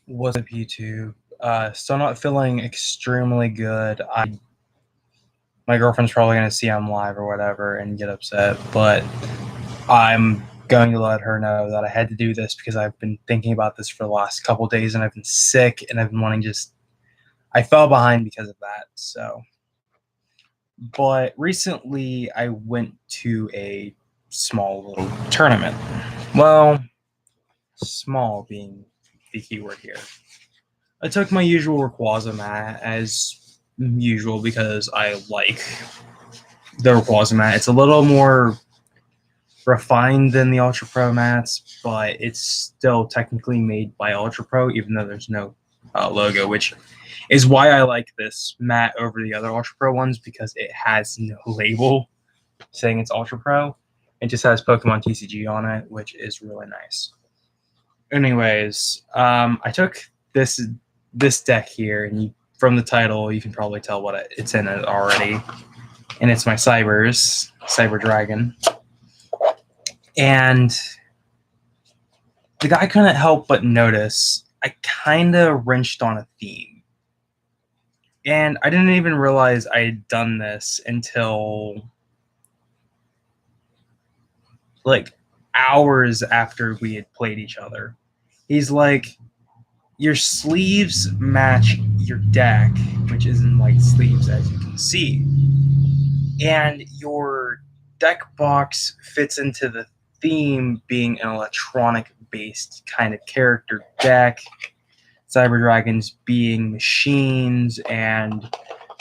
What's up, YouTube? Still not feeling extremely good. My girlfriend's probably gonna see I'm live or whatever and get upset, but I'm going to let her know that I had to do this because I've been thinking about this for the last couple days and I've been sick and I've been wanting I fell behind because of that. But recently I went to a small little tournament. Well, small being the keyword here. I took my usual Rayquaza mat as usual because I like the Rayquaza mat. It's a little more refined than the Ultra Pro mats, but it's still technically made by Ultra Pro, even though there's no logo, which is why I like this mat over the other Ultra Pro ones because it has no label saying it's Ultra Pro. It just has Pokemon TCG on it, which is really nice. Anyways, I took this deck here, and from the title, you can probably tell what it's in it already. And it's my Cyber Dragon. And the guy couldn't help but notice I kind of wrenched on a theme. And I didn't even realize I had done this until like hours after we had played each other. He's like, your sleeves match your deck, which is in white sleeves, as you can see. And your deck box fits into the theme being an electronic-based kind of character deck. Cyber Dragons being machines, and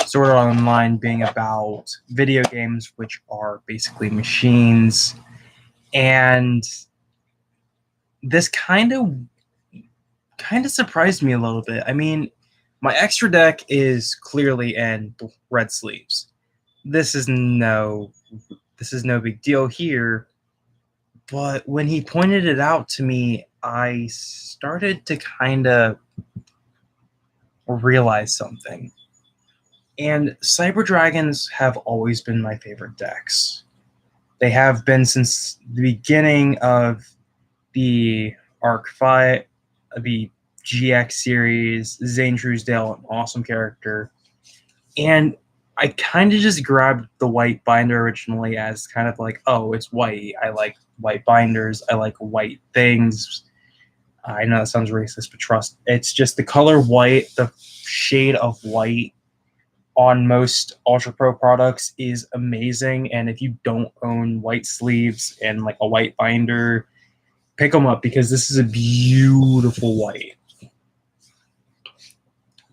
Sword Art Online being about video games, which are basically machines. And this kind of surprised me a little bit. I mean, my extra deck is clearly in red sleeves. This is no big deal here. But when he pointed it out to me, I started to kind of realize something. And Cyber Dragons have always been my favorite decks. They have been since the beginning of the Arc 5, the GX series. Zane Truesdale, an awesome character. And I kind of just grabbed the white binder originally as kind of like, oh, it's white. I like white binders. I like white things. I know that sounds racist, but trust, it's just the color white, the shade of white on most Ultra Pro products is amazing. And if you don't own white sleeves and like a white binder, pick them up because this is a beautiful white.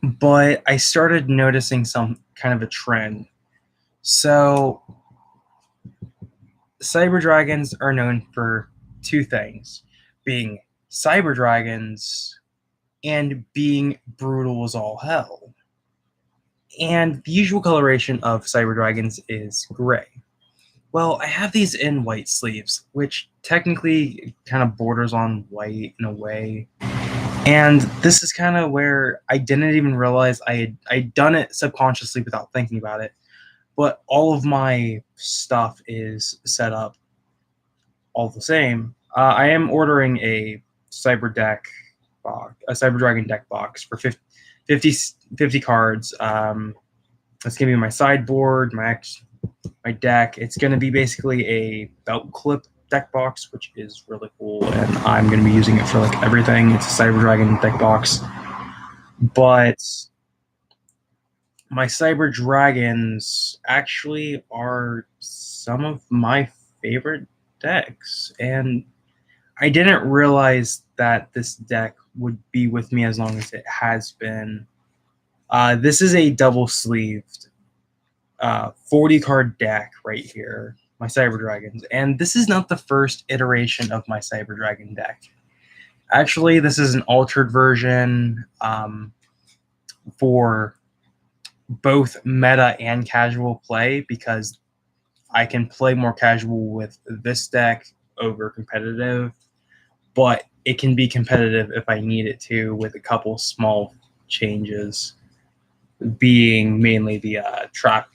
But I started noticing some kind of a trend. So Cyber Dragons are known for two things: being Cyber Dragons and being brutal as all hell. And the usual coloration of Cyber Dragons is gray. Well, I have these in white sleeves, which technically kind of borders on white in a way. And this is kind of where I didn't even realize I'd done it subconsciously without thinking about it. But all of my stuff is set up all the same. I am ordering a Cyber Dragon deck box for 50 cards. It's gonna be my sideboard, my deck. It's gonna be basically a belt clip deck box, which is really cool, and I'm gonna be using it for like everything. It's a Cyber Dragon deck box, but my Cyber Dragons actually are some of my favorite decks, and I didn't realize that this deck would be with me as long as it has been. This is a double-sleeved 40-card deck right here, my Cyber Dragons, and this is not the first iteration of my Cyber Dragon deck. Actually, this is an altered version for both meta and casual play because I can play more casual with this deck over competitive, but it can be competitive if I need it to with a couple small changes, being mainly the trap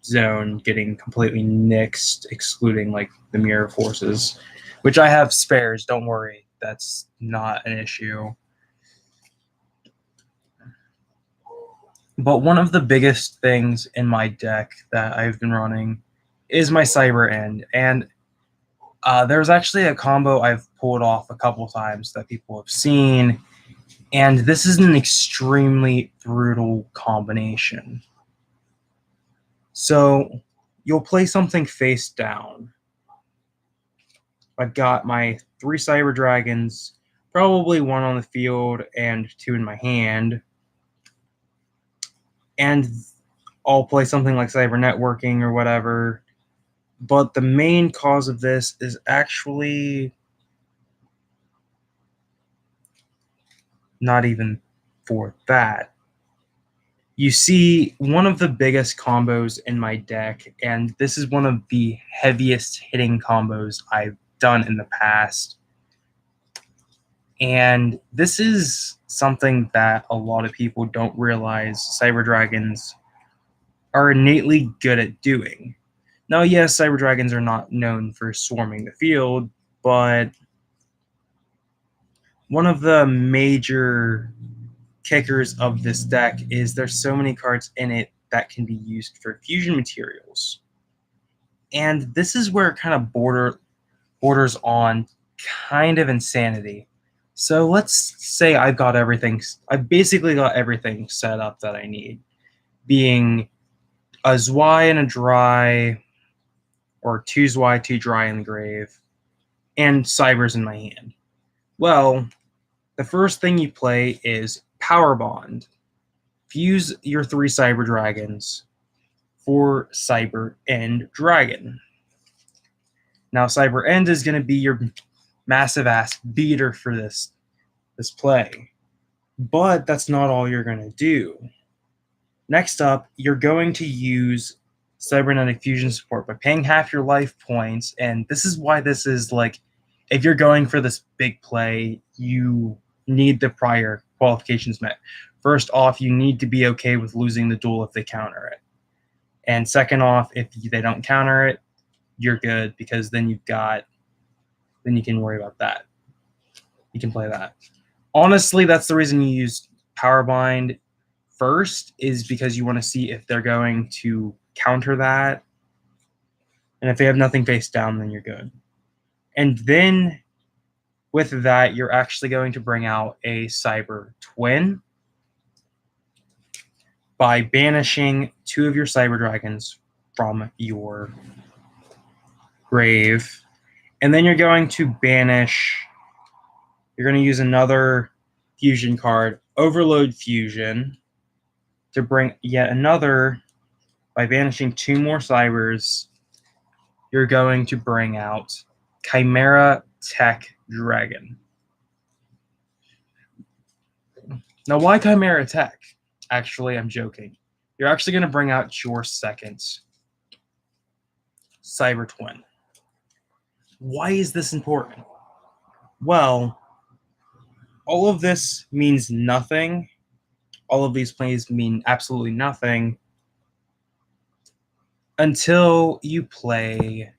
zone getting completely nixed, excluding like the mirror forces, which I have spares. Don't worry, that's not an issue. But one of the biggest things in my deck that I've been running is my Cyber End. And there's actually a combo I've pulled off a couple times that people have seen. And this is an extremely brutal combination. So you'll play something face down. I've got my 3 Cyber Dragons, probably 1 on the field and 2 in my hand. And I'll play something like Cyber Networking or whatever. But the main cause of this is actually not even for that. You see, one of the biggest combos in my deck, and this is one of the heaviest hitting combos I've done in the past. And this is something that a lot of people don't realize Cyber Dragons are innately good at doing. Now, yes, Cyber Dragons are not known for swarming the field, but one of the major kickers of this deck is there's so many cards in it that can be used for fusion materials. And this is where it kind of borders on kind of insanity. So let's say I've basically got everything set up that I need, being a Zwei and a Dry, or 2 Zwei, 2 Dry in the grave, and Cybers in my hand. Well, the first thing you play is Power Bond. Fuse your 3 Cyber Dragons for Cyber End Dragon. Now, Cyber End is going to be your massive ass beater for this play. But that's not all you're going to do. Next up, you're going to use Cybernetic Fusion support by paying half your life points, and this is why this is like, if you're going for this big play, you need the prior qualifications met. First off, you need to be okay with losing the duel if they counter it. And second off, if they don't counter it, you're good, because then you can worry about that. You can play that. Honestly, that's the reason you use Power Bind first, is because you want to see if they're going to counter that. And if they have nothing face down, then you're good. And then with that, you're actually going to bring out a Cyber Twin by banishing 2 of your Cyber Dragons from your grave. And then you're going to use another fusion card, Overload Fusion, to bring yet another. By banishing 2 more Cybers, you're going to bring out Chimera Tech Dragon. Now, why Chimera Tech? Actually, I'm joking. You're actually going to bring out your second Cyber Twin. Why is this important? Well, all of this means nothing. All of these plays mean absolutely nothing until you play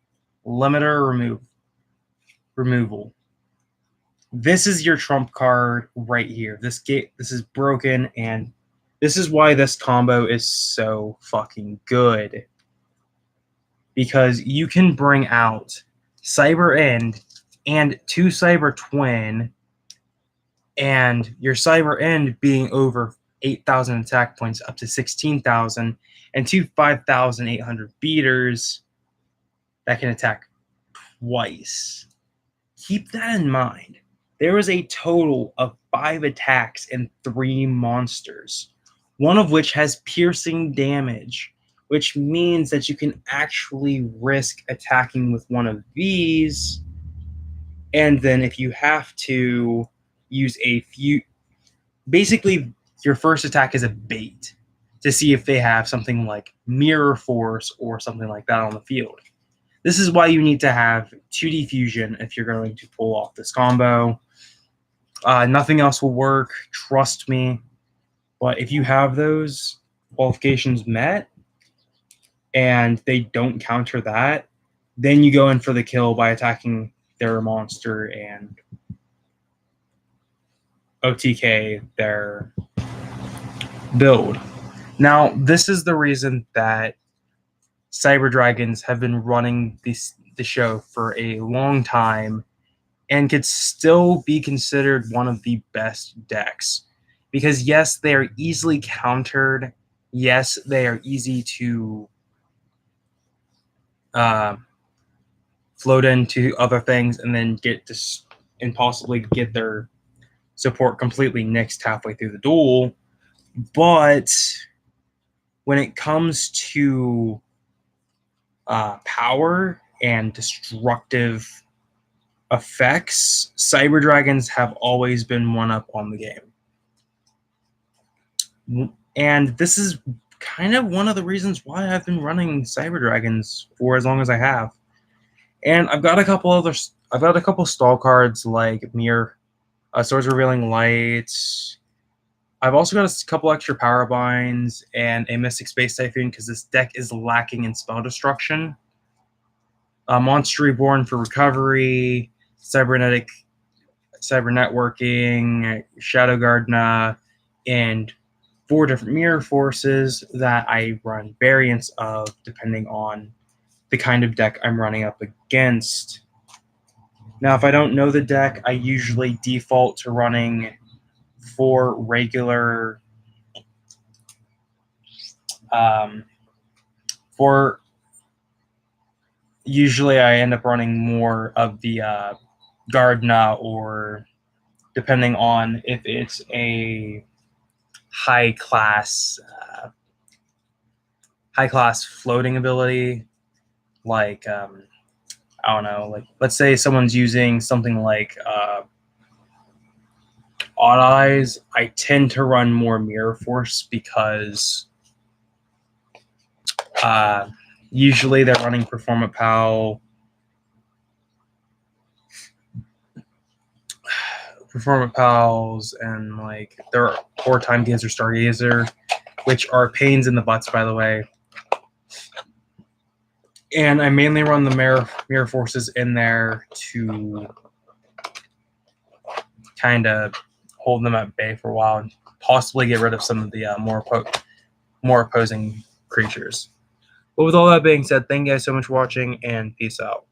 Limiter Removal. This is your trump card right here. This is broken, and this is why this combo is so fucking good. Because you can bring out Cyber End and 2 Cyber Twin, and your Cyber End being over 8,000 attack points up to 16,000, and 2 5,800 beaters that can attack twice. Keep that in mind. There is a total of 5 attacks and 3 monsters, one of which has piercing damage, which means that you can actually risk attacking with one of these, and then if you have to use basically your first attack is a bait to see if they have something like Mirror Force or something like that on the field. This is why you need to have 2D Fusion if you're going to pull off this combo. Nothing else will work, trust me. But if you have those qualifications met and they don't counter that, then you go in for the kill by attacking their monster and OTK their build. Now, this is the reason that Cyber Dragons have been running the show for a long time and could still be considered one of the best decks. Because yes, they are easily countered. Yes, they are easy to float into other things and then get this and possibly get their support completely nixed halfway through the duel. But when it comes to power and destructive effects, Cyber Dragons have always been one up on the game. And this is kind of one of the reasons why I've been running Cyber Dragons for as long as I have. And I've got a couple stall cards like Mirror, Swords Revealing Lights. I've also got a couple extra Power Binds and a Mystic Space Typhoon because this deck is lacking in spell destruction. Monster Reborn for recovery, Cyber Networking, Shadow Gardener, and 4 different Mirror Forces that I run variants of depending on the kind of deck I'm running up against. Now, if I don't know the deck, I usually default to running 4 regular usually I end up running more of the Gardna, or depending on if it's a high class floating ability, like I don't know, like let's say someone's using something like Odd Eyes. I tend to run more Mirror Force because usually they're running Perform a Pal, Pals, and like there are 4 Time Gazer, Stargazer, which are pains in the butts, by the way. And I mainly run the Mirror Forces in there to kind of hold them at bay for a while and possibly get rid of some of the more opposing creatures. But with all that being said, thank you guys so much for watching, and peace out.